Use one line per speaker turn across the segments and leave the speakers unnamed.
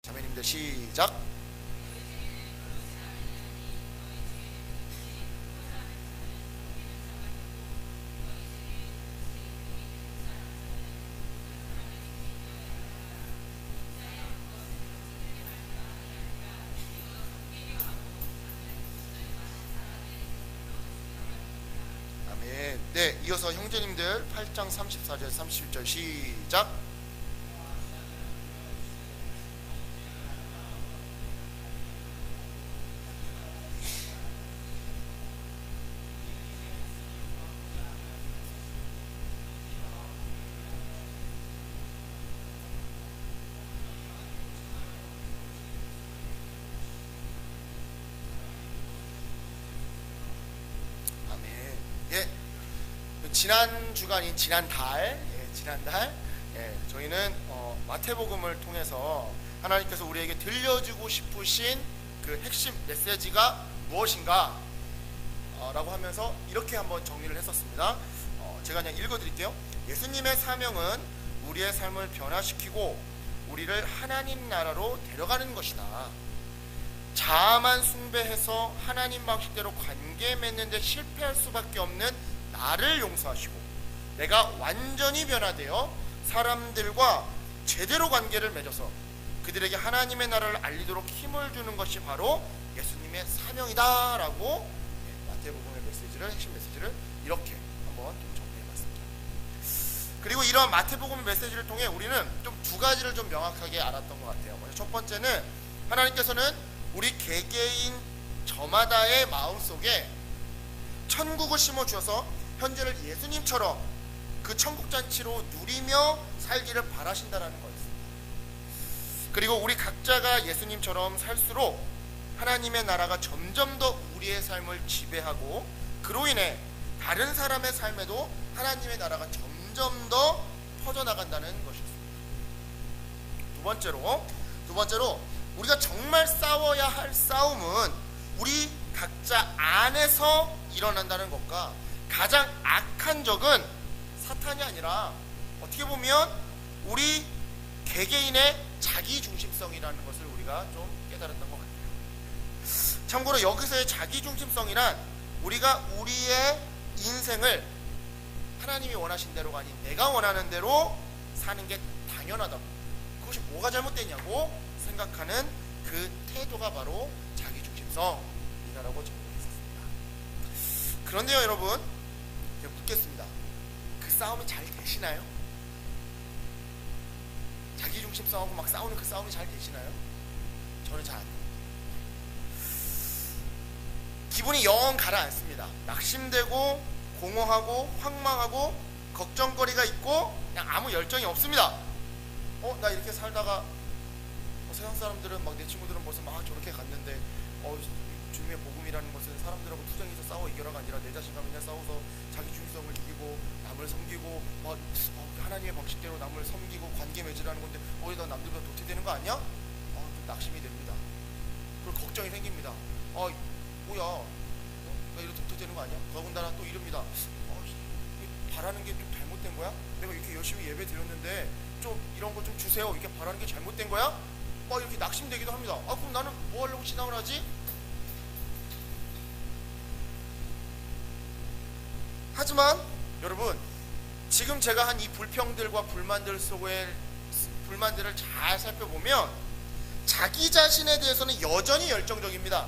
자매님들 시작. 아멘. 네, 이어서 형제님들 8장 34절 31절 시작. 예, 지난 주간인 지난달, 저희는 마태복음을 통해서 하나님께서 우리에게 들려주고 싶으신 그 핵심 메시지가 무엇인가 라고 하면서 이렇게 한번 정리를 했었습니다. 제가 그냥 읽어드릴게요. 예수님의 사명은 우리의 삶을 변화시키고 우리를 하나님 나라로 데려가는 것이다. 자아만 숭배해서 하나님 방식대로 관계 맺는 데 실패할 수밖에 없는 나를 용서하시고 내가 완전히 변화되어 사람들과 제대로 관계를 맺어서 그들에게 하나님의 나라를 알리도록 힘을 주는 것이 바로 예수님의 사명이다 라고 마태복음의 메시지를, 핵심 메시지를 이렇게 한번 좀 정리해봤습니다. 그리고 이러한 마태복음 메시지를 통해 우리는 좀 두 가지를 좀 명확하게 알았던 것 같아요. 먼저 첫 번째는 하나님께서는 우리 개개인 저마다의 마음속에 천국을 심어주어서 현재를 예수님처럼 그 천국잔치로 누리며 살기를 바라신다는 거였습니다. 그리고 우리 각자가 예수님처럼 살수록 하나님의 나라가 점점 더 우리의 삶을 지배하고 그로 인해 다른 사람의 삶에도 하나님의 나라가 점점 더 퍼져나간다는 것이었습니다. 두 번째로 우리가 정말 싸워야 할 싸움은 우리 각자 안에서 일어난다는 것과 가장 악한 적은 사탄이 아니라 어떻게 보면 우리 개개인의 자기중심성이라는 것을 우리가 좀 깨달았던 것 같아요. 참고로 여기서의 자기중심성이란 우리가 우리의 인생을 하나님이 원하신 대로가 아닌 내가 원하는 대로 사는 게 당연하다고, 그것이 뭐가 잘못됐냐고 생각하는 그 태도가 바로 자기중심성이다라고 정리했었습니다. 그런데요 여러분, 제가 묻겠습니다. 그 싸움이 잘 되시나요? 자기중심성하고 막 싸우는 그 싸움이 잘 되시나요? 저는 잘 안 돼요. 기분이 영 가라앉습니다. 낙심되고 공허하고 황망하고 걱정거리가 있고 그냥 아무 열정이 없습니다. 나 이렇게 살다가 세상 사람들은 막 내 친구들은 벌써 막 저렇게 갔는데 주님의 복음이라는 것은 사람들하고 투쟁해서 싸워 이겨라가 아니라 내 자신감이냐 싸워서 자기 중심성을 이기고 남을 섬기고 하나님의 방식대로 남을 섬기고 관계 맺으라는 건데 나 남들보다 도태되는 거 아니야? 좀 낙심이 됩니다. 그리고 걱정이 생깁니다. 뭐야 나 이렇게 도태되는 거 아니야? 더군다나 또 이럽니다. 바라는 게 좀 잘못된 거야? 내가 이렇게 열심히 예배 드렸는데 좀 이런 거 좀 주세요. 이렇게 바라는 게 잘못된 거야? 이렇게 낙심되기도 합니다. 그럼 나는 뭐 하려고 신앙을 하지? 하지만 여러분, 지금 제가 한 이 불평들과 불만들을 잘 살펴보면 자기 자신에 대해서는 여전히 열정적입니다.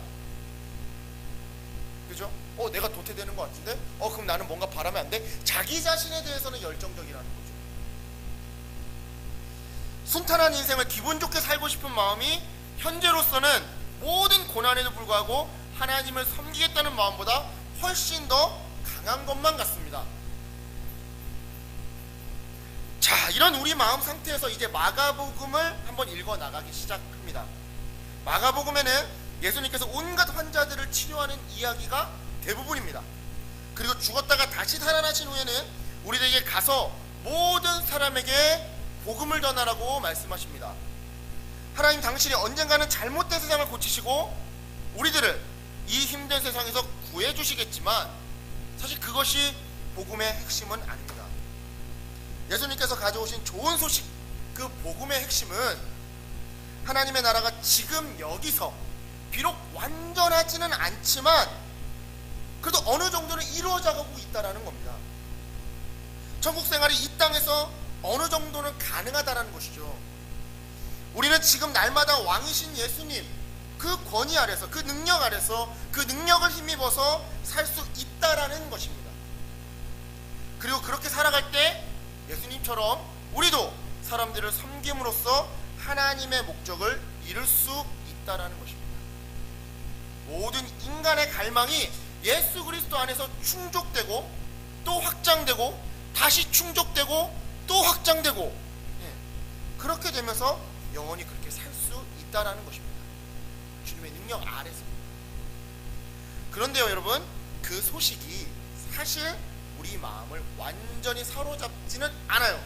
그죠? 내가 도태되는 것 같은데? 그럼 나는 뭔가 바라면 안 돼? 자기 자신에 대해서는 열정적이라는 거죠. 순탄한 인생을 기분 좋게 살고 싶은 마음이 현재로서는 모든 고난에도 불구하고 하나님을 섬기겠다는 마음보다 훨씬 더 강한 것만 같습니다. 자, 이런 우리 마음 상태에서 이제 마가복음을 한번 읽어 나가기 시작합니다. 마가복음에는 예수님께서 온갖 환자들을 치료하는 이야기가 대부분입니다. 그리고 죽었다가 다시 살아나신 후에는 우리들에게 가서 모든 사람에게 복음을 전하라고 말씀하십니다. 하나님 당신이 언젠가는 잘못된 세상을 고치시고 우리들을 이 힘든 세상에서 구해주시겠지만 사실 그것이 복음의 핵심은 아닙니다. 예수님께서 가져오신 좋은 소식, 그 복음의 핵심은 하나님의 나라가 지금 여기서 비록 완전하지는 않지만 그래도 어느 정도는 이루어져가고 있다는 겁니다. 천국 생활이 이 땅에서 어느 정도는 가능하다는 것이죠. 우리는 지금 날마다 왕이신 예수님 그 권위 아래서, 그 능력 아래서, 그 능력을 힘입어서 살 수 있다라는 것입니다. 그리고 그렇게 살아갈 때 예수님처럼 우리도 사람들을 섬김으로써 하나님의 목적을 이룰 수 있다라는 것입니다. 모든 인간의 갈망이 예수 그리스도 안에서 충족되고 또 확장되고 다시 충족되고 또 확장되고, 그렇게 되면서 영원히 그렇게 살 수 있다라는 것입니다. 주님의 능력 아래서. 그런데요 여러분, 그 소식이 사실 우리 마음을 완전히 사로잡지는 않아요.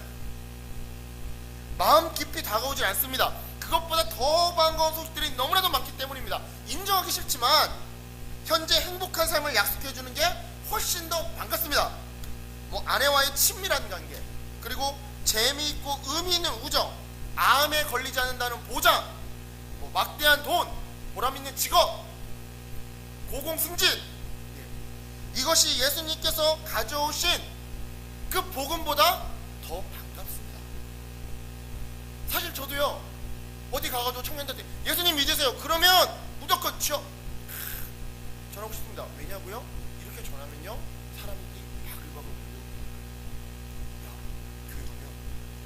마음 깊이 다가오지 않습니다. 그것보다 더 반가운 소식들이 너무나도 많기 때문입니다. 인정하기 싫지만 현재 행복한 삶을 약속해주는 게 훨씬 더 반갑습니다. 아내와의 친밀한 관계, 그리고 재미있고 의미 있는 우정, 암에 걸리지 않는다는 보장, 막대한 돈, 보람있는 직업, 고공승진, 이것이 예수님께서 가져오신 그 복음보다 더 반갑습니다. 사실 저도요, 어디 가가지고 청년들한테 예수님 믿으세요 그러면 무조건 전하고 싶습니다. 왜냐고요? 이렇게 전하면요 사람들이 바글바글 야 교회 가면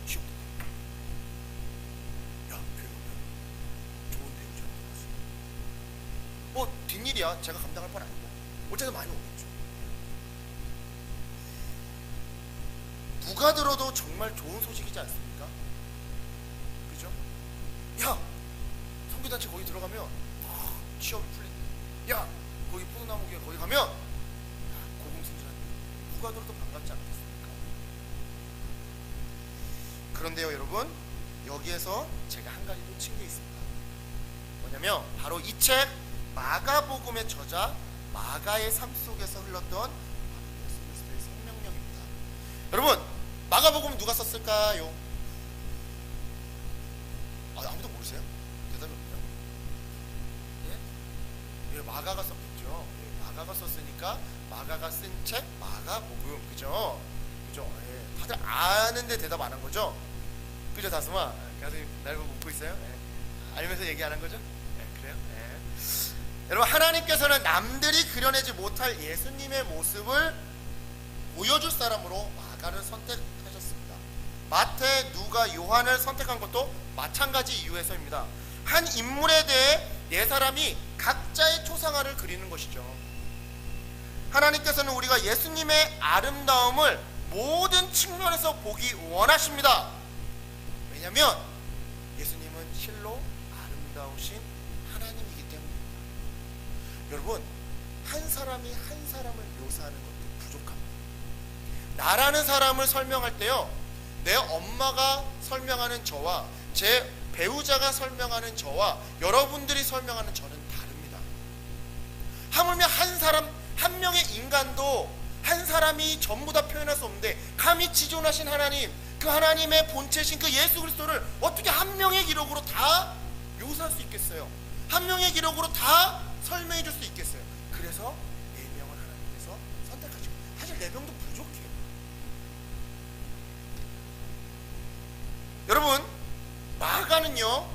취업 된다, 야 교회 가면 좋은 배우자 나왔어, 뒷일이야. 제가 감당할 건 아니고 어쨌든 많이 오겠죠. 누가 들어도 정말 좋은 소식이지 않습니까? 그죠? 야 선교단체 거기 들어가면 취업이 풀린다, 야 거기 포도나무교회 거기 가면 고공승진한다, 누가 들어도 반갑지 않겠습니까? 그런데요 여러분, 여기에서 제가 한 가지 놓친 게 있습니다. 뭐냐면 바로 이 책 마가복음의 저자 마가의 삶 속에서 흘렀던 예수 그리스도의 생명력입니다. 여러분, 마가복음 누가 썼을까요? 아무도 모르세요? 대답이 없네요. 예, 마가가 썼겠죠. 마가가 썼으니까 마가가 쓴 책 마가복음, 그죠? 예, 다들 아는데 대답 안 한 거죠? 그죠, 다솜아? 가슴이 날 보고 웃고 있어요? 예. 알면서 얘기 안 한 거죠? 예, 그래요? 예. 여러분, 하나님께서는 남들이 그려내지 못할 예수님의 모습을 보여줄 사람으로 마가를 선택하셨습니다. 마태, 누가, 요한을 선택한 것도 마찬가지 이유에서입니다. 한 인물에 대해 네 사람이 각자의 초상화를 그리는 것이죠. 하나님께서는 우리가 예수님의 아름다움을 모든 측면에서 보기 원하십니다. 왜냐하면 예수님은 실로 아름다우신 하나님이기 때문입니다. 여러분, 한 사람이 한 사람을 묘사하는 것도 부족합니다. 나라는 사람을 설명할 때요, 내 엄마가 설명하는 저와 제 배우자가 설명하는 저와 여러분들이 설명하는 저는 다릅니다. 하물며 한 사람, 한 명의 인간도 한 사람이 전부 다 표현할 수 없는데 감히 지존하신 하나님, 그 하나님의 본체신 그 예수 그리스도를 어떻게 한 명의 기록으로 다 묘사할 수 있겠어요? 한 명의 기록으로 다 설명해 줄 수 있겠어요? 그래서 4명을 하나님께서 선택하시고, 사실 4명도 부족해요. 여러분, 마가는요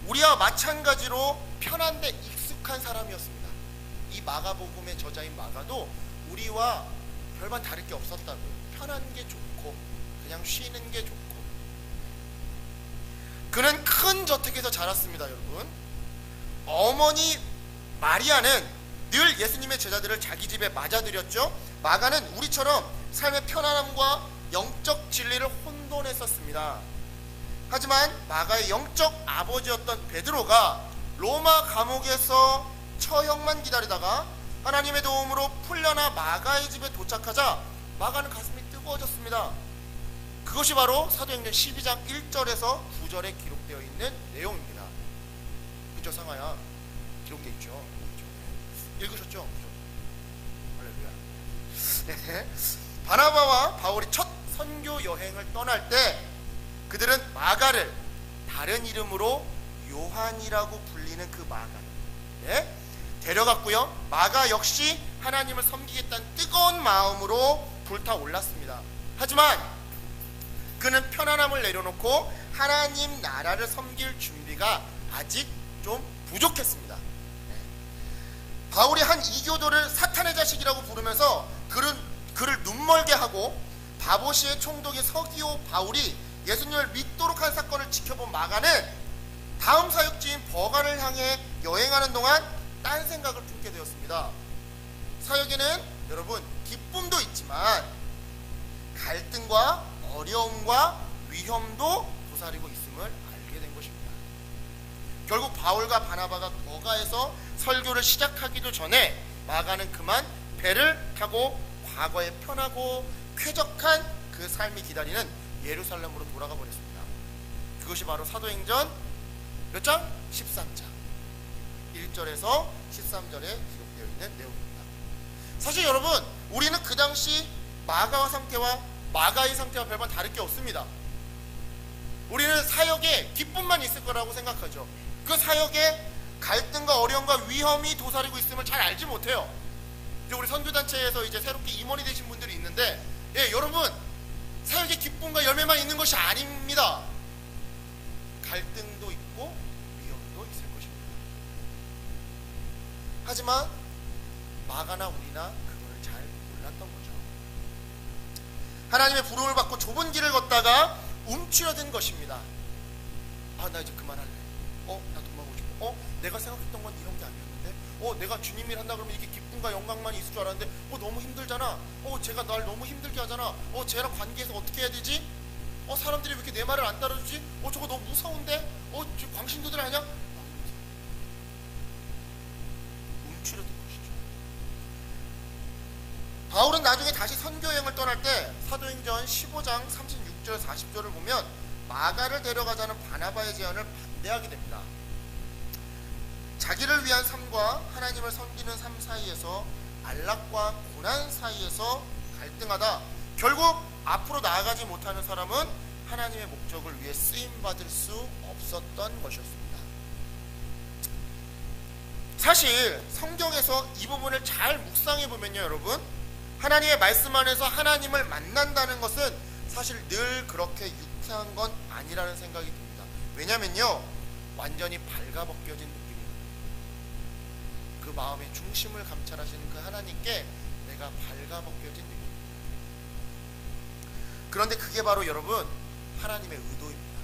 우리와 마찬가지로 편한데 익숙한 사람이었습니다. 이 마가복음의 저자인 마가도 우리와 별반 다를 게 없었다고요. 편한 게 좋고 그냥 쉬는 게 좋고. 그는 큰 저택에서 자랐습니다. 여러분, 어머니 마리아는 늘 예수님의 제자들을 자기 집에 맞아들였죠. 마가는 우리처럼 삶의 편안함과 영적 진리를 혼돈했었습니다. 하지만 마가의 영적 아버지였던 베드로가 로마 감옥에서 처형만 기다리다가 하나님의 도움으로 풀려나 마가의 집에 도착하자 마가는 가슴이 뜨거워졌습니다. 그것이 바로 사도행전 12장 1절에서 9절에 기록되어 있는 내용입니다. 그죠, 상아야? 기록되어 있죠. 읽으셨죠? 할렐루야. 바나바와 바울이 첫 선교 여행을 떠날 때 그들은 마가를 다른 이름으로 요한이라고 불리는 그 마가, 예? 데려갔고요. 마가 역시 하나님을 섬기겠다는 뜨거운 마음으로 불타올랐습니다. 하지만 그는 편안함을 내려놓고 하나님 나라를 섬길 준비가 아직 좀 부족했습니다. 바울이 한 이교도를 사탄의 자식이라고 부르면서 그를 눈멀게 하고 바보시의 총독인 서기오 바울이 예수님을 믿도록 한 사건을 지켜본 마가는 다음 사역지인 버가를 향해 여행하는 동안 딴 생각을 품게 되었습니다. 사역에는 여러분 기쁨도 있지만 갈등과 어려움과 위험도 도사리고 있음을 알게 된 것입니다. 결국 바울과 바나바가 버가에서 설교를 시작하기도 전에 마가는 그만 배를 타고 과거의 편하고 쾌적한 그 삶이 기다리는 예루살렘으로 돌아가 버렸습니다. 그것이 바로 사도행전 몇 장? 13장 1절에서 13절에 기록되어 있는 내용입니다. 사실 여러분, 우리는 그 당시 마가의 상태와 별반 다를 게 없습니다. 우리는 사역에 기쁨만 있을 거라고 생각하죠. 그 사역에 갈등과 어려움과 위험이 도사리고 있음을 잘 알지 못해요. 이제 우리 선교단체에서 이제 새롭게 임원이 되신 분들이 있는데, 예, 여러분, 사역에 기쁨과 열매만 있는 것이 아닙니다. 갈등도 있고 위험도 있을 것입니다. 하지만 마가나 우리나 그걸 잘 몰랐던 거죠. 하나님의 부름을 받고 좁은 길을 걷다가 움츠러든 것입니다. 아, 나 이제 그만할래. 나 돈 벌고 싶어. 내가 생각했던 건 이런 게 아니었는데. 내가 주님 일 한다 그러면 이게 기쁨과 영광만 있을 줄 알았는데 너무 힘들잖아. 제가 날 너무 힘들게 하잖아. 쟤랑 관계에서 어떻게 해야 되지? 사람들이 왜 이렇게 내 말을 안 따라주지? 저거 너무 무서운데? 저 광신도들 아니야? 움츠러든 것이죠. 바울은 나중에 다시 선교여행을 떠날 때 사도행전 15장 36절 40절을 보면 마가를 데려가자는 바나바의 제안을 반대하게 됩니다. 자기를 위한 삶과 하나님을 섬기는 삶 사이에서 안락과 고난 사이에서 갈등하다 결국 앞으로 나아가지 못하는 사람은 하나님의 목적을 위해 쓰임받을 수 없었던 것이었습니다. 사실 성경에서 이 부분을 잘 묵상해 보면요, 여러분, 하나님의 말씀 안에서 하나님을 만난다는 것은 사실 늘 그렇게 유쾌한 건 아니라는 생각이 듭니다. 왜냐면요, 완전히 발가벗겨진 느낌이에요. 그 마음의 중심을 감찰하시는 그 하나님께 내가 발가벗겨진 느낌. 그런데 그게 바로 여러분 하나님의 의도입니다.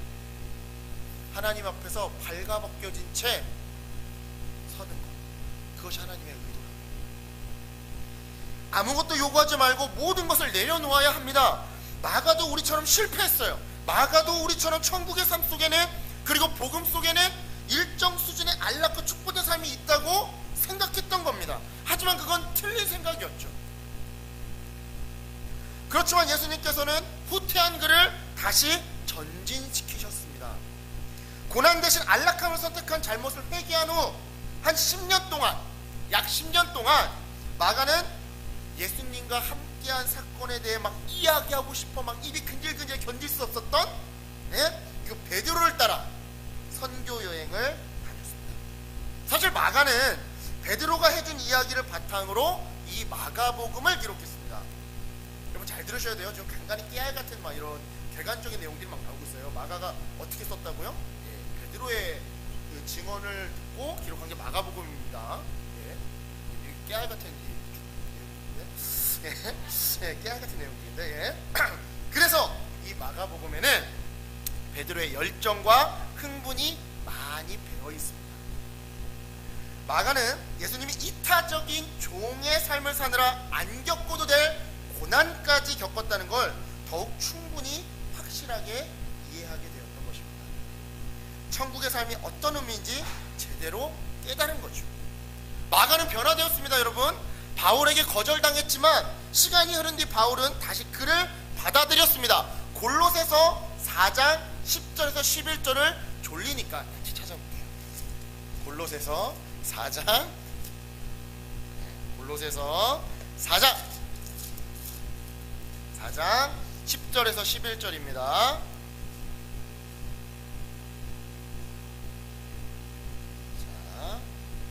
하나님 앞에서 발가벗겨진 채 서는 것, 그것이 하나님의 의도입니다. 아무것도 요구하지 말고 모든 것을 내려놓아야 합니다. 마가도 우리처럼 실패했어요. 마가도 우리처럼 천국의 삶 속에는, 그리고 복음 속에는 일정 수준의 안락과 축복된 삶이 있다고 생각했던 겁니다. 하지만 그건 틀린 생각이었죠. 그렇지만 예수님께서는 후퇴한 그를 다시 전진시키셨습니다. 고난 대신 안락함을 선택한 잘못을 회개한 후 한 10년 동안, 약 10년 동안 마가는 예수님과 함께한 사건에 대해 막 이야기하고 싶어 막 입이 근질근질 견딜 수 없었던 그 베드로를 따라 선교 여행을 다녔습니다. 사실 마가는 베드로가 해준 이야기를 바탕으로 이 마가복음을 기록했습니다. 여러분 잘 들으셔야 돼요. 지금 간간히 깨알 같은 막 이런 개관적인 내용들이 막 나오고 있어요. 마가가 어떻게 썼다고요? 베드로의 그 증언을 듣고 기록한 게 마가복음입니다. 깨알 같은 깨알 같은 내용인데, 그래서 이 마가복음에는 베드로의 열정과 흥분이 많이 배어 있습니다. 마가는 예수님이 이타적인 종의 삶을 사느라 안 겪어도 될 고난까지 겪었다는 걸 더욱 충분히 확실하게 이해하게 되었던 것입니다. 천국의 삶이 어떤 의미인지 제대로 깨달은 거죠. 마가는 변화되었습니다. 여러분, 바울에게 거절당했지만 시간이 흐른 뒤 바울은 다시 그를 받아들였습니다. 골로새서 4장 10절에서 11절을 졸리니까 같이 찾아볼게요. 골로새서 4장 10절에서 11절입니다.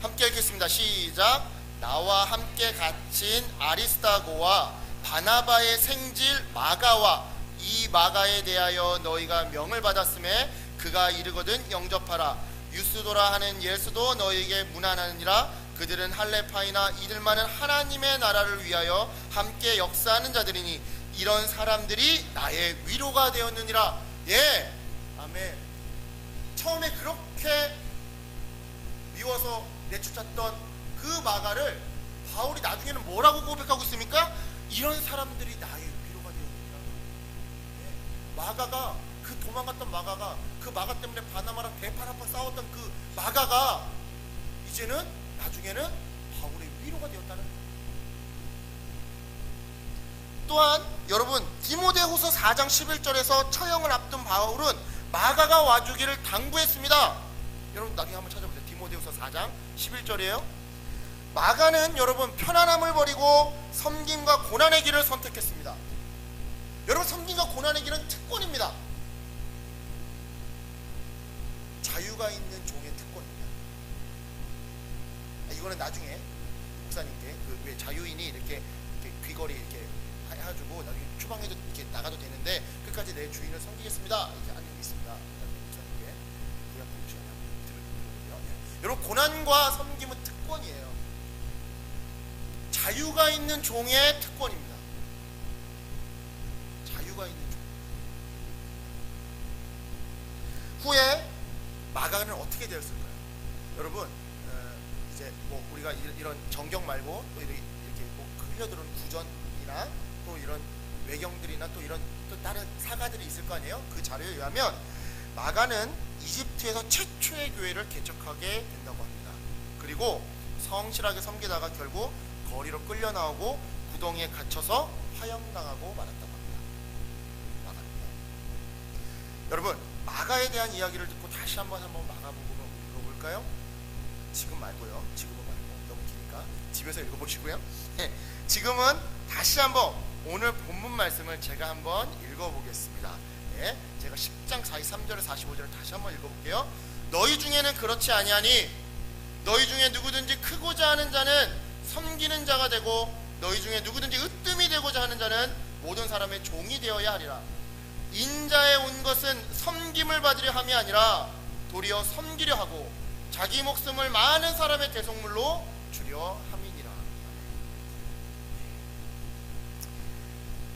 함께 읽겠습니다. 시작. 나와 함께 갇힌 아리스타고와 바나바의 생질 마가와 이 마가에 대하여 너희가 명을 받았음에 그가 이르거든 영접하라. 유스도라 하는 예수도 너희에게 문안하느니라. 그들은 할레파이나 이들만은 하나님의 나라를 위하여 함께 역사하는 자들이니 이런 사람들이 나의 위로가 되었느니라. 예, 아멘. 처음에 그렇게 미워서 내쫓았던 그 마가를 바울이 나중에는 뭐라고 고백하고 있습니까? 이런 사람들이 나의 위로가 되었느니라. 예, 마가가, 그 도망갔던 마가가, 그 마가 때문에 바나바랑 대파라파 싸웠던 그 마가가 이제는 나중에는 바울의 위로가 되었다는 거예요. 또한 여러분, 디모데후서 4장 11절에서 처형을 앞둔 바울은 마가가 와주기를 당부했습니다. 여러분 나중에 한번 찾아보세요. 디모데후서 4장 11절이에요. 마가는 여러분 편안함을 버리고 섬김과 고난의 길을 선택했습니다. 여러분, 섬김과 고난의 길은 특권입니다. 자유가 있는 종의 특권입니다. 이거는 나중에 목사님께 그 왜 자유인이 이렇게 귀걸이 이렇게 해가지고 나중에 추방해도 이렇게 나가도 되는데 끝까지 내 주인을 섬기겠습니다. 이렇게 안 되고 있습니다. 목사님께 그냥 들으시면 여러분, 고난과 섬김은 특권이에요. 자유가 있는 종의 특권입니다. 자유가 있는 종. 후에 마가는 어떻게 되었을까요? 여러분, 이제 뭐 우리가 이런 정경 말고 또 이렇게 뭐 흘려들어오는 구전이나 또 이런 외경들이나 또 이런 또 다른 사가들이 있을 거 아니에요? 그 자료에 의하면 마가는 이집트에서 최초의 교회를 개척하게 된다고 합니다. 그리고 성실하게 섬기다가 결국 거리로 끌려 나오고 구덩이에 갇혀서 화형당하고 말았다고 합니다. 마가입니다. 여러분, 마가에 대한 이야기를 듣고 다시 한번 마가복음을 읽어볼까요? 지금 말고요. 지금은 말고 너무 기니까 집에서 읽어보시고요. 지금은 다시 한번 오늘 본문 말씀을 제가 한번 읽어보겠습니다. 네, 제가 10장 43절에 45절을 다시 한번 읽어볼게요. 너희 중에는 그렇지 아니하니 너희 중에 누구든지 크고자 하는 자는 섬기는 자가 되고 너희 중에 누구든지 으뜸이 되고자 하는 자는 모든 사람의 종이 되어야 하리라. 인자에 온 것은 섬김을 받으려 함이 아니라 도리어 섬기려 하고 자기 목숨을 많은 사람의 대속물로 주려 함이니라.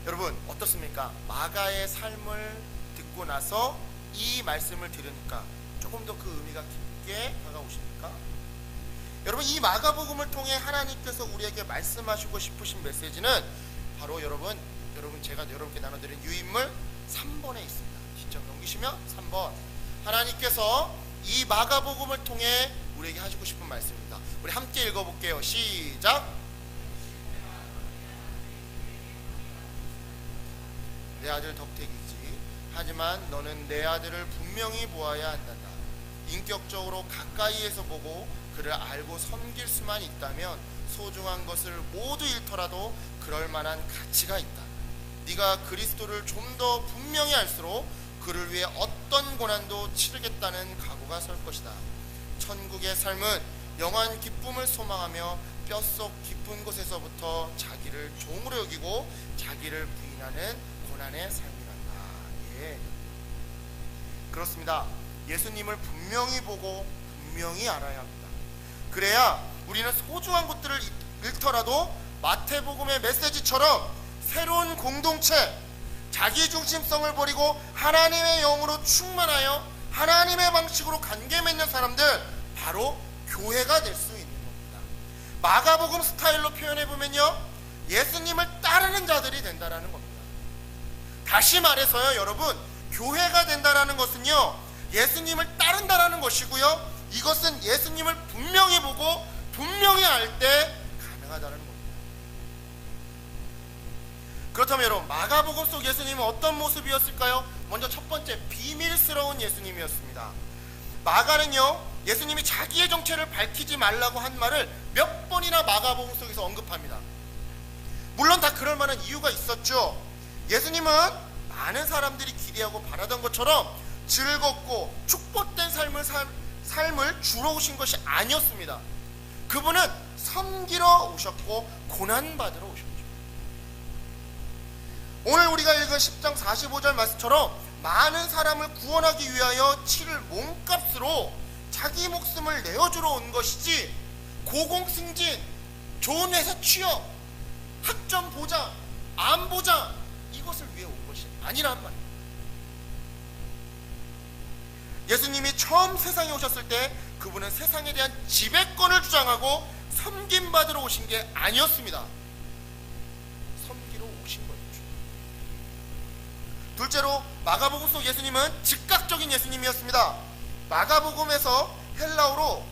여러분 어떻습니까? 마가의 삶을 듣고 나서 이 말씀을 들으니까 조금 더 그 의미가 깊게 다가오십니까? 여러분, 이 마가복음을 통해 하나님께서 우리에게 말씀하시고 싶으신 메시지는 바로 여러분 제가 여러분께 나눠드린 유인물 3번에 있습니다. 신청 넘기시면 3번. 하나님께서 이 마가복음을 통해 우리에게 하시고 싶은 말씀입니다. 우리 함께 읽어볼게요. 시작. 내 아들 덕택이지. 하지만 너는 내 아들을 분명히 보아야 한단다. 인격적으로 가까이에서 보고 그를 알고 섬길 수만 있다면 소중한 것을 모두 잃더라도 그럴 만한 가치가 있다. 네가 그리스도를 좀 더 분명히 알수록 그를 위해 어떤 고난도 치르겠다는 각오가 설 것이다. 천국의 삶은 영원한 기쁨을 소망하며 뼛속 깊은 곳에서부터 자기를 종으로 여기고 자기를 부인하는 고난의 삶이란다. 예, 그렇습니다. 예수님을 분명히 보고 분명히 알아야 합니다. 그래야 우리는 소중한 것들을 잃더라도 마태복음의 메시지처럼 새로운 공동체, 자기중심성을 버리고 하나님의 영으로 충만하여 하나님의 방식으로 관계 맺는 사람들, 바로 교회가 될 수 있는 겁니다. 마가복음 스타일로 표현해보면요, 예수님을 따르는 자들이 된다라는 겁니다. 다시 말해서요, 여러분, 교회가 된다라는 것은요, 예수님을 따른다라는 것이고요, 이것은 예수님을 분명히 보고 분명히 알 때 가능하다는 겁니다. 그렇다면 여러분, 마가복음 속 예수님은 어떤 모습이었을까요? 먼저 첫 번째, 비밀스러운 예수님이었습니다. 마가는요, 예수님이 자기의 정체를 밝히지 말라고 한 말을 몇 번이나 마가복음 속에서 언급합니다. 물론 다 그럴 만한 이유가 있었죠. 예수님은 많은 사람들이 기대하고 바라던 것처럼 즐겁고 축복된 삶을 주러 오신 것이 아니었습니다. 그분은 섬기러 오셨고 고난받으러 오셨죠. 오늘 우리가 읽은 10장 45절 말씀처럼 많은 사람을 구원하기 위하여 치를 몸값으로 자기 목숨을 내어주러 온 것이지, 고공승진, 좋은 회사 취업, 학점 보장, 안 보장, 이것을 위해 온 것이 아니란 말이에요. 예수님이 처음 세상에 오셨을 때 그분은 세상에 대한 지배권을 주장하고 섬김받으러 오신 게 아니었습니다. 섬기러 오신 거였죠. 둘째로 마가복음 속 예수님은 즉각적인 예수님이었습니다. 마가복음에서 헬라어로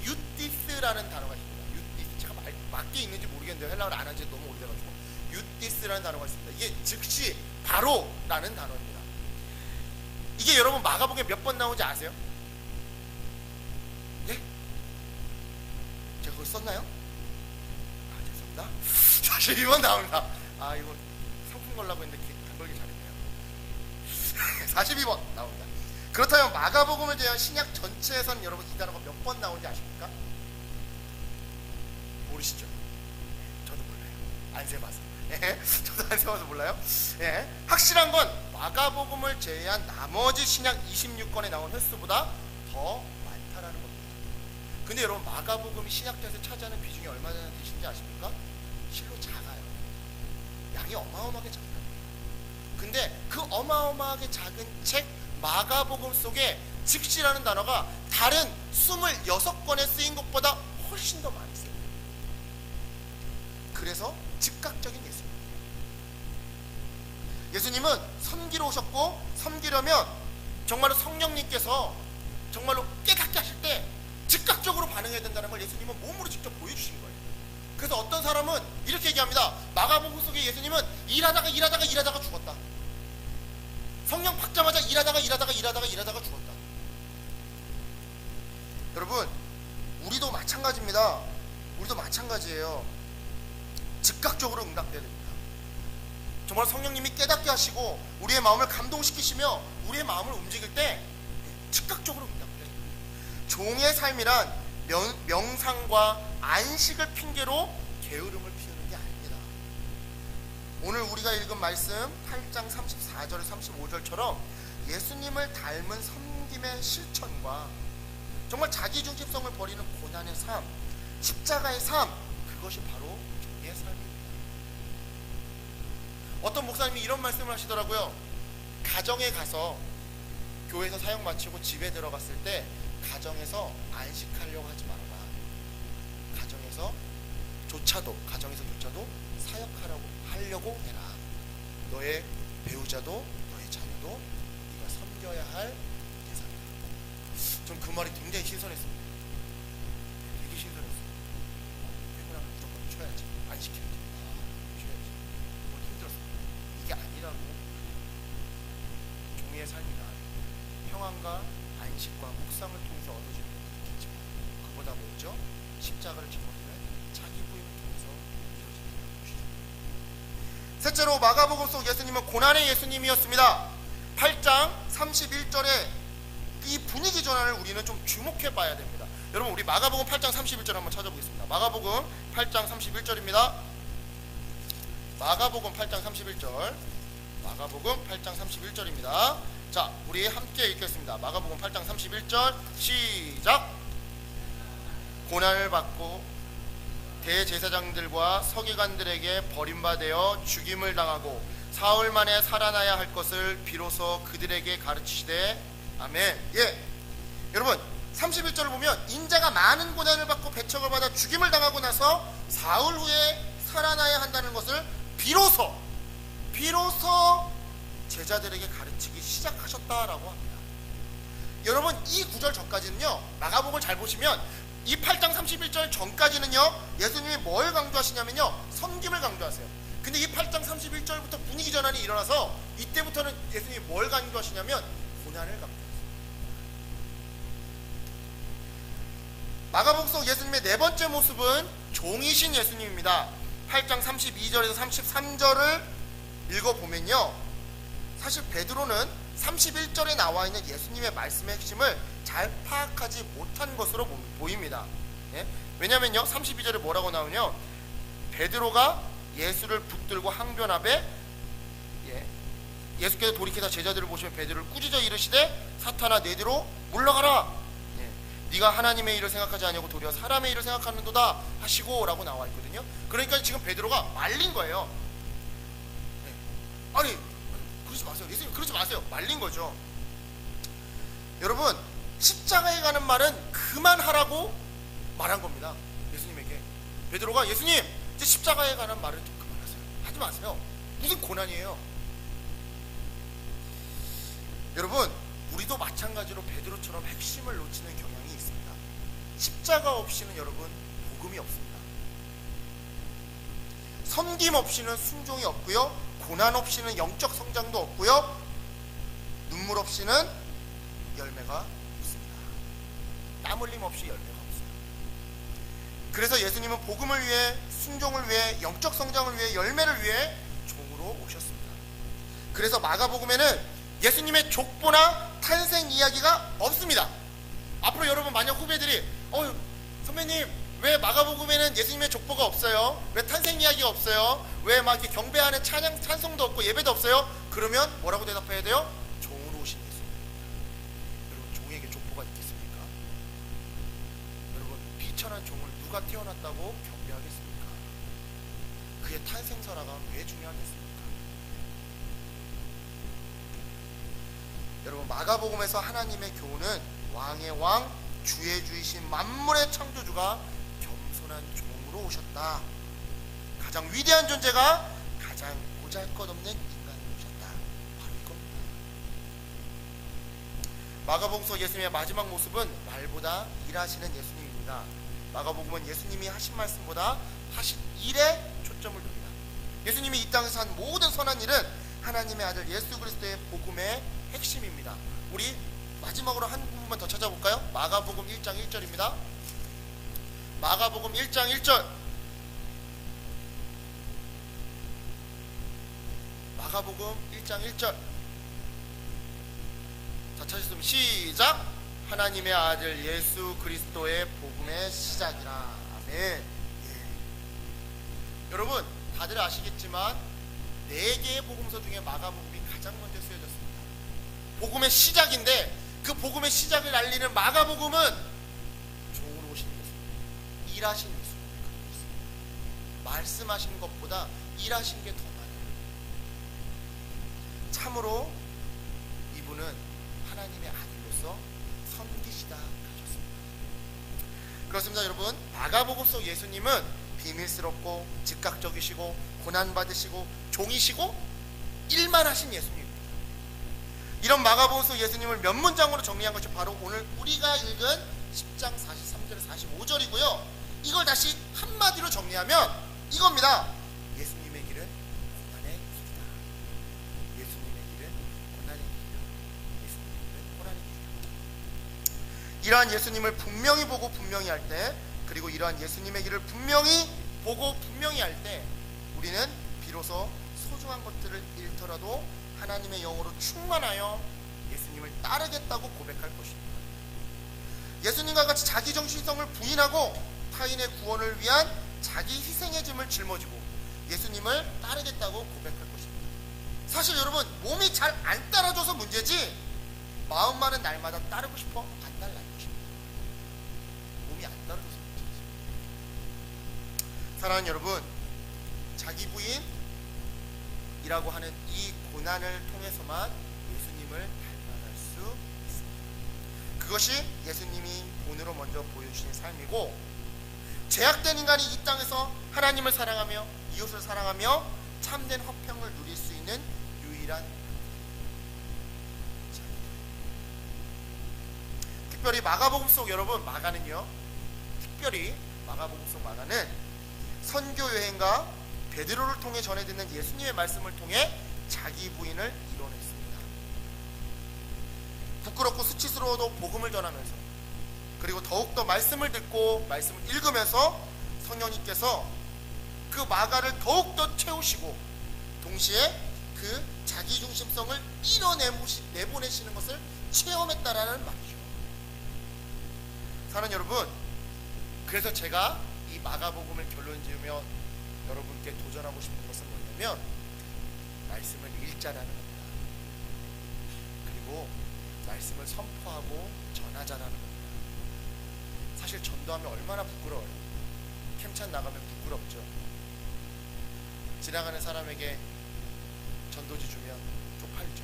유티스라는 단어가 있습니다. 유티스, 제가 맞게 있는지 모르겠는데 헬라어를 안 한 지 너무 오래돼가지고 유티스라는 단어가 있습니다. 이게 즉시, 바로라는 단어입니다. 이게 여러분 마가복음에 몇 번 나오는지 아세요? 예? 제가 그걸 썼나요? 아, 죄송합니다. 42번 나옵니다. 아, 이거 상품 걸라고 했는데 안 걸기 잘했네요. 42번 나옵니다. 그렇다면 마가복음에 대한 신약 전체에서는 여러분 이 단어가 몇 번 나오는지 아십니까? 모르시죠? 저도 몰라요. 안 세봐서. 예? 저도 안 세봐서 몰라요. 예? 확실한 건 마가복음을 제외한 나머지 신약 26권에 나온 횟수보다 더 많다라는 겁니다. 근데 여러분 마가복음이 신약전에서 차지하는 비중이 얼마나 되신지 아십니까? 실로 작아요. 양이 어마어마하게 작아요. 근데 그 어마어마하게 작은 책 마가복음 속에 즉시라는 단어가 다른 26권에 쓰인 것보다 훨씬 더 많이 써요. 그래서 즉각적인 예수님. 예수님은 섬기러 오셨고, 섬기려면 정말로 성령님께서 정말로 깨닫게 하실 때 즉각적으로 반응해야 된다는 걸 예수님은 몸으로 직접 보여주신 거예요. 그래서 어떤 사람은 이렇게 얘기합니다. 마가복음 속에 예수님은 일하다가 죽었다. 성령 받자마자 일하다가 죽었다. 여러분, 우리도 마찬가지입니다. 우리도 마찬가지예요. 즉각적으로 응답돼야 됩니다. 정말 성령님이 깨닫게 하시고 우리의 마음을 감동시키시며 우리의 마음을 움직일 때 즉각적으로 응답돼야 됩니다. 종의 삶이란 명상과 안식을 핑계로 게으름을 피우는 게 아닙니다. 오늘 우리가 읽은 말씀 8장 34절 35절처럼 예수님을 닮은 섬김의 실천과 정말 자기중심성을 버리는 고난의 삶, 십자가의 삶, 그것이 바로 종의 삶입니다. 어떤 목사님이 이런 말씀을 하시더라고요. 가정에 가서 교회에서 사역 마치고 집에 들어갔을 때 가정에서 안식하려고 하지 말아라. 가정에서조차도 사역하려고 해라. 너의 배우자도 너의 자녀도 네가 섬겨야 할 대상이다. 전 그 말이 굉장히 신선했습니다. 되게 신선했어요. 퇴근하면 무조건 쉬어야지. 안식해야지. 쉬어야지. 힘들었어요. 이게 아니라고. 종의 삶이란 평안과 안식과 묵상을 통해서 얻어지는 것도 있겠지만 그보다 먼저 십자가를 짊어지는 자기 부인을 통해서 이루어지는 것이죠. 셋째로 마가복음 속 예수님은 고난의 예수님이었습니다. 8장 31절에 이 분위기 전환을 우리는 좀 주목해 봐야 됩니다. 여러분, 우리 마가복음 8장 31절 한번 찾아보겠습니다. 마가복음 8장 31절입니다. 마가복음 8장 31절. 마가복음 8장 31절입니다. 자, 우리 함께 읽겠습니다. 마가복음 8장 31절 시작. 고난을 받고 대제사장들과 서기관들에게 버림받아 죽임을 당하고 사흘 만에 살아나야 할 것을 비로소 그들에게 가르치시되 아멘. 예, 여러분 31절을 보면 인자가 많은 고난을 받고 배척을 받아 죽임을 당하고 나서 사흘 후에 살아나야 한다는 것을 비로소 제자들에게 가르치기 시작하셨다라고 합니다. 여러분, 이 구절 전까지는요, 마가복음을 잘 보시면 이 8장 31절 전까지는요 예수님이 뭘 강조하시냐면요 섬김을 강조하세요. 근데 이 8장 31절부터 분위기 전환이 일어나서 이때부터는 예수님이 뭘 강조하시냐면 고난을 강조하세요. 마가복음 속 예수님의 네 번째 모습은 종이신 예수님입니다. 8장 32절에서 33절을 읽어보면요, 사실 베드로는 31절에 나와 있는 예수님의 말씀의 핵심을 잘 파악하지 못한 것으로 보입니다. 예? 왜냐면요 32절에 뭐라고 나오냐, 베드로가 예수를 붙들고 항변 앞에, 예수께서 돌이켜서 제자들을 보시면 베드로를 꾸짖어 이르시되 사탄아 내 뒤로 물러가라, 네가 하나님의 일을 생각하지 아니하고 도리어 사람의 일을 생각하는도다 하시고 라고 나와 있거든요. 그러니까 지금 베드로가 말린 거예요. 아니 그러지 마세요, 예수님 그러지 마세요, 말린 거죠. 여러분 십자가에 가는 말은 그만하라고 말한 겁니다. 예수님에게 베드로가 예수님 이제 십자가에 가는 말은 좀 그만하세요, 하지 마세요, 무슨 고난이에요. 여러분 우리도 마찬가지로 베드로처럼 핵심을 놓치는 경향이 있습니다. 십자가 없이는 여러분 복음이 없습니다. 섬김 없이는 순종이 없고요, 고난 없이는 영적 성장도 없고요, 눈물 없이는 열매가 없습니다. 땀 흘림 없이 열매가 없어요. 그래서 예수님은 복음을 위해, 순종을 위해, 영적 성장을 위해, 열매를 위해 종으로 오셨습니다. 그래서 마가복음에는 예수님의 족보나 탄생 이야기가 없습니다. 앞으로 여러분 만약 후배들이 선배님 왜 마가복음에는 예수님의 족보가 없어요? 왜 탄생 이야기가 없어요? 왜 막 이렇게 경배하는 찬송도 없고 예배도 없어요? 그러면 뭐라고 대답해야 돼요? 종으로 오신 예수님. 여러분 종에게 족보가 있겠습니까? 여러분 비천한 종을 누가 태어났다고 경배하겠습니까? 그의 탄생설화가 왜 중요하겠습니까? 여러분 마가복음에서 하나님의 교훈은 왕의 왕, 주의 주이신 만물의 창조주가 겸손한 종으로 오셨다. 가장 위대한 존재가 가장 보잘것없는 인간으로 오셨다. 바로 이겁니다. 마가복음서 예수님의 마지막 모습은 말보다 일하시는 예수님입니다. 마가복음은 예수님이 하신 말씀보다 하신 일에 초점을 둡니다. 예수님이 이 땅에서 한 모든 선한 일은 하나님의 아들 예수 그리스도의 복음의 핵심입니다. 우리 마지막으로 한 부분만 더 찾아볼까요? 마가복음 1장 1절입니다. 마가복음 1장 1절. 마가복음 1장 1절. 자, 찾으셨으면 시작. 하나님의 아들 예수 그리스도의 복음의 시작이라. 아멘. 여러분 다들 아시겠지만 4개의 복음서 중에 마가복음이 가장 먼저 쓰여졌습니다. 복음의 시작인데 그 복음의 시작을 알리는 마가복음은 종으로 오신 예수님, 일하신 예수님, 말씀하신 것보다 일하신 게 더 많아요. 참으로 이분은 하나님의 아들로서 섬기시다 하셨습니다. 그렇습니다. 여러분 마가복음 속 예수님은 비밀스럽고 즉각적이시고 고난받으시고 종이시고 일만 하신 예수님입니다. 이런 마가복음 속 예수님을 몇 문장으로 정리한 것이 바로 오늘 우리가 읽은 10장 43절에서 45절이고요. 이걸 다시 한마디로 정리하면 이겁니다. 예수님의 길은 고난의 길이다. 예수님의 길은 고난의 길이다. 예수님의 길은 고난의 길이다. 이러한 예수님을 분명히 보고 분명히 할 때, 그리고 이러한 예수님의 길을 분명히 보고 분명히 할 때 우리는 비로소 소중한 것들을 잃더라도 하나님의 영으로 충만하여 예수님을 따르겠다고 고백할 것입니다. 예수님과 같이 자기 정신성을 부인하고 타인의 구원을 위한 자기 희생의 짐을 짊어지고 예수님을 따르겠다고 고백할 것입니다. 사실 여러분 몸이 잘 안 따라줘서 문제지 마음만은 날마다 따르고 싶어 안 따르는 것입니다. 몸이 안 따라줘서 문제지. 사랑하는 여러분, 자기 부인이라고 하는 이 고난을 통해서만 예수님을 닮아갈 수 있습니다. 그것이 예수님이 본으로 먼저 보여주신 삶이고, 제약된 인간이 이 땅에서 하나님을 사랑하며 이웃을 사랑하며 참된 화평을 누릴 수 있는 유일한, 특별히 마가복음 속 여러분, 마가는요, 특별히 마가복음 속 마가는 선교 여행과 베드로를 통해 전해 듣는 예수님의 말씀을 통해 자기 부인을 이뤄냈습니다. 부끄럽고 수치스러워도 복음을 전하면서, 그리고 더욱더 말씀을 듣고 말씀을 읽으면서 성령님께서 그 마가를 더욱더 채우시고 동시에 그 자기중심성을 그래서 제가 이 마가복음을 결론 지으며 여러분께 도전하고 싶은 것은 뭐냐면 말씀을 읽자라는 겁니다. 그리고 말씀을 선포하고 전하자라는 겁니다. 사실 전도하면 얼마나 부끄러워요. 캠찬 나가면 부끄럽죠. 지나가는 사람에게 전도지 주면 쪽팔리죠.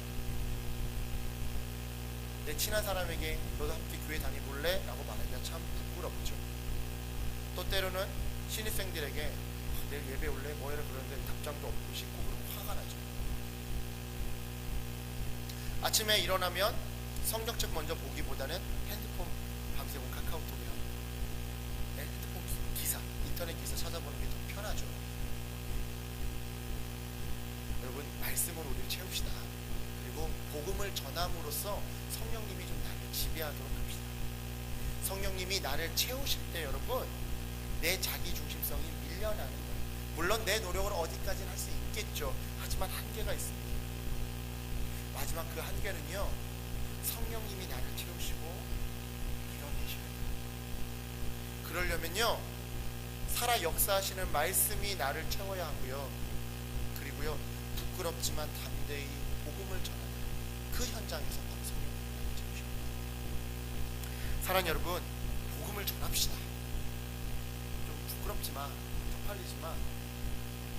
내 친한 사람에게 너도 함께 교회 다니볼래? 라고 말하기가 참 부끄럽죠. 또 때로는 신입생들에게 내일 예배 올래? 뭐해라 그러는데 답장도 없고 싶고 그러면 화가 나죠. 아침에 일어나면 성경책 먼저 보기보다는 핸드폰 밤새고 카카오톡이요. 네, 핸드폰 기사, 인터넷 기사 찾아보는 게 더 편하죠. 여러분, 말씀으로 우리를 채웁시다. 그리고 복음을 전함으로써 성령님이 좀 나를 지배하도록 합시다. 성령님이 나를 채우실 때 여러분, 내 자기 중심성이 밀려나는 거예요. 물론 내 노력으로 어디까지는 할 수 있겠죠. 하지만 한계가 있습니다. 마지막 그 한계는요, 성령님이 나를 채우시고 밀어내셔야 돼요. 그러려면요, 살아 역사하시는 말씀이 나를 채워야 하고요. 그리고요, 부끄럽지만 담대히 복음을 전하는 그 현장에서 바로 성령님이 나를 채우십니다. 사랑하는 여러분, 복음을 전합시다. 좀 부끄럽지만, 쪽팔리지만,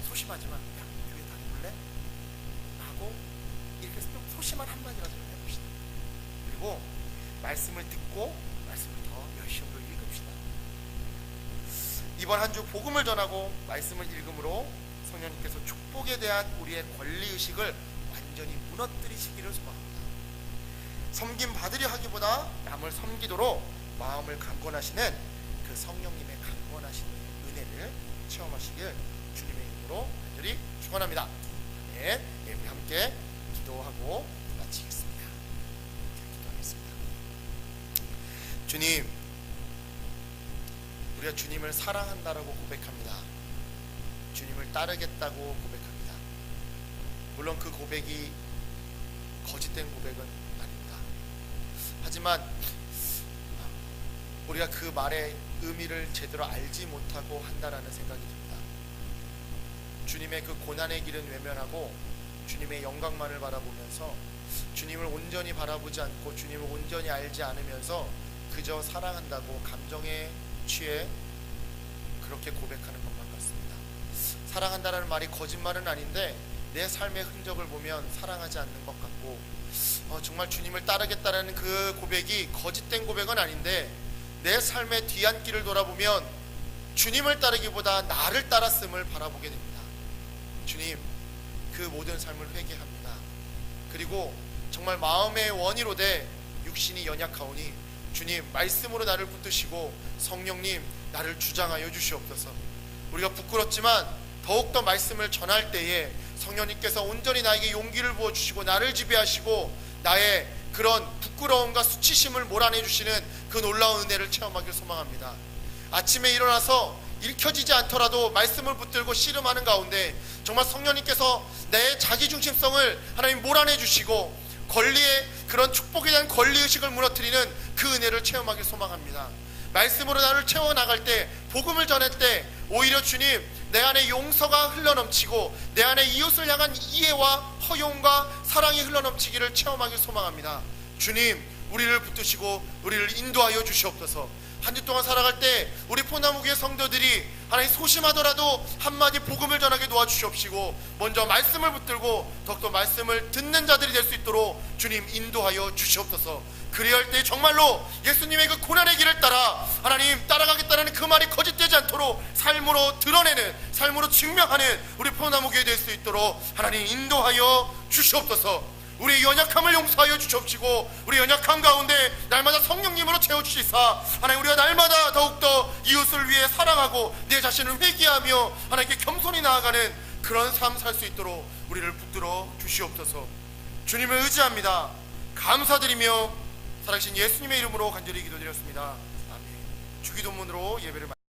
소심하지만, 야, 교회 다녀볼래? 하고 이렇게 좀 소심한 한마디라도 해봅시다. 그리고 말씀을 듣고 말씀을 더 열심히 읽읍시다. 이번 한 주 복음을 전하고 말씀을 읽음으로 성령님께서 축복에 대한 우리의 권리의식을 완전히 무너뜨리시기를 소망합니다. 섬김 받으려 하기보다 남을 섬기도록 마음을 강권하시는 그 성령님의 강권하시는 은혜를 체험하시길 주님의 이름으로 간절히 축원합니다. 네, 우리 함께 기도하고 마치겠습니다. 기도하겠습니다. 주님, 우리가 주님을 사랑한다라고 고백합니다. 주님을 따르겠다고 고백합니다. 물론 그 고백이 거짓된 고백은 아닙니다. 하지만 우리가 그 말의 의미를 제대로 알지 못하고 한다라는 생각이 듭니다. 주님의 그 고난의 길은 외면하고 주님의 영광만을 바라보면서 주님을 온전히 바라보지 않고 주님을 온전히 알지 않으면서 그저 사랑한다고 감정에 취해 그렇게 고백하는 것만 같습니다. 사랑한다라는 말이 거짓말은 아닌데 내 삶의 흔적을 보면 사랑하지 않는 것 같고 정말 주님을 따르겠다라는 그 고백이 거짓된 고백은 아닌데 내 삶의 뒤안길을 돌아보면 주님을 따르기보다 나를 따랐음을 바라보게 됩니다. 주님, 그 모든 삶을 회개합니다. 그리고 정말 마음의 원이로되 육신이 연약하오니 주님 말씀으로 나를 붙드시고 성령님 나를 주장하여 주시옵소서. 우리가 부끄럽지만 더욱더 말씀을 전할 때에 성령님께서 온전히 나에게 용기를 부어주시고 나를 지배하시고 나의 그런 부끄러움과 수치심을 몰아내 주시는 그 놀라운 은혜를 체험하길 소망합니다. 아침에 일어나서 읽혀지지 않더라도 말씀을 붙들고 씨름하는 가운데 정말 성령님께서 내 자기중심성을 하나님 몰아내 주시고 권리의 그런 축복에 대한 권리의식을 무너뜨리는 그 은혜를 체험하길 소망합니다. 말씀으로 나를 채워나갈 때 복음을 전할 때 오히려 주님 내 안에 용서가 흘러넘치고 내 안에 이웃을 향한 이해와 허용과 사랑이 흘러넘치기를 체험하길 소망합니다. 주님 우리를 붙드시고 우리를 인도하여 주시옵소서. 한 주 동안 살아갈 때 우리 포나무교회 성도들이 하나님 소심하더라도 한마디 복음을 전하게 도와주시옵시고 먼저 말씀을 붙들고 더욱더 말씀을 듣는 자들이 될 수 있도록 주님 인도하여 주시옵소서. 그리할 때 정말로 예수님의 그 고난의 길을 따라 하나님 따라가겠다는 그 말이 거짓되지 않도록 삶으로 드러내는 삶으로 증명하는 우리 포나무교회 될 수 있도록 하나님 인도하여 주시옵소서. 우리의 연약함을 용서하여 주시옵시고 우리 연약함 가운데 날마다 성령님으로 채워주시사 하나님 우리가 날마다 더욱더 이웃을 위해 사랑하고 내 자신을 회개하며 하나님께 겸손히 나아가는 그런 삶 살 수 있도록 우리를 붙들어 주시옵소서. 주님을 의지합니다. 감사드리며 살아계신 예수님의 이름으로 간절히 기도드렸습니다. 아멘. 주기도문으로 예배를